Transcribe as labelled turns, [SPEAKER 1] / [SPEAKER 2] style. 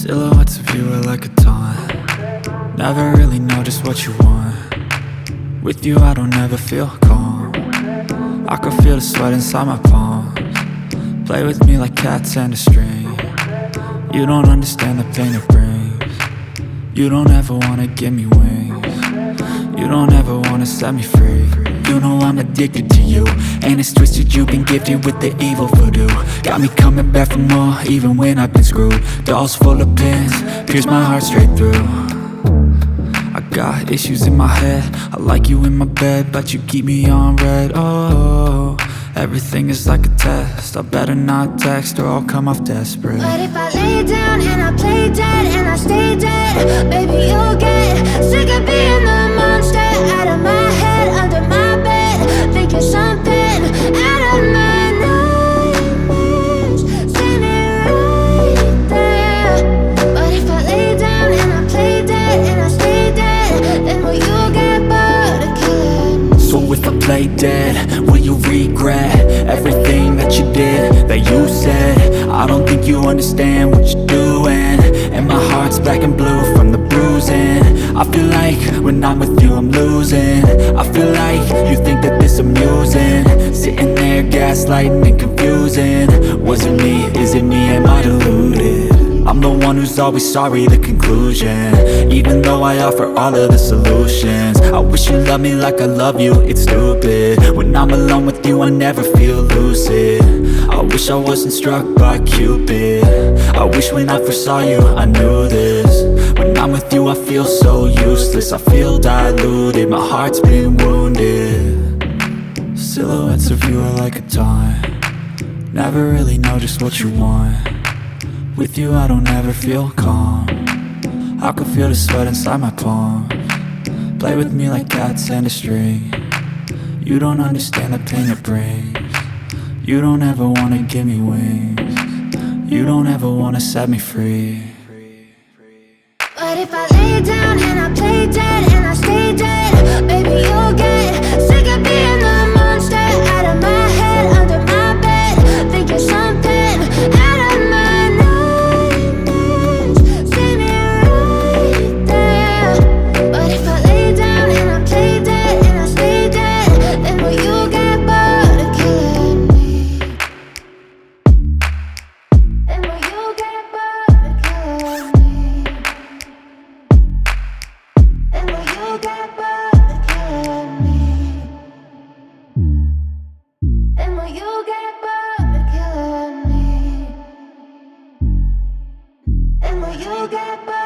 [SPEAKER 1] Silhouettes of you are like a taunt. Never really know just what you want. With you I don't ever feel calm. I can feel the sweat inside my palms. Play with me like cats and a string. You don't understand the pain it brings. You don't ever wanna give me wings. You don't ever wanna set me free. You know I'm addicted to you, and it's twisted, you've been gifted with the evil voodoo. Got me coming back for more, even when I've been screwed. Dolls full of pins, pierce my heart straight through. I got issues in my head, I like you in my bed, but you keep me on red. Oh, everything is like a test, I better not text or I'll come off desperate.
[SPEAKER 2] But if I lay down and I play dead and I stay dead, baby you'll get sick of being the monster out of my head, under my bed, thinking something out of my nightmares, standing right there. But if I lay down and I play dead and I stay dead, then will you get bored of killing me?
[SPEAKER 1] So if I play dead, will you regret everything that you did, that you said? I don't think you understand what you're doing, and my heart's black and blue from the bruising. I feel like when I'm with you I'm losing. I feel like you think that this amusing, sitting there gaslighting and confusing. Was it me? Is it me? Am I deluded? I'm the one who's always sorry, the conclusion, even though I offer all of the solutions. I wish you loved me like I love you, it's stupid. When I'm alone with you I never feel lucid. I wish I wasn't struck by Cupid. I wish when I first saw you I knew this. When I'm with you I feel so useless, I feel diluted, my heart's been wounded. Silhouettes of you are like a taunt. Never really know just what you want. With you I don't ever feel calm. I can feel the sweat inside my palms. Play with me like cats and a string. You don't understand the pain it brings. You don't ever wanna give me wings. You don't ever wanna set me free.
[SPEAKER 2] But if I lay down and I play dead and I stay dead, baby you'll get sick of being the monster out of my head, under my bed, thinking something out of my nightmares, standing right there. But if I lay down and I play dead and I stay dead, then will you get bored of killing me? Then will you get bored of killing me? And will you get bored of killing me? And will you get bored of killing me? And will you get bored?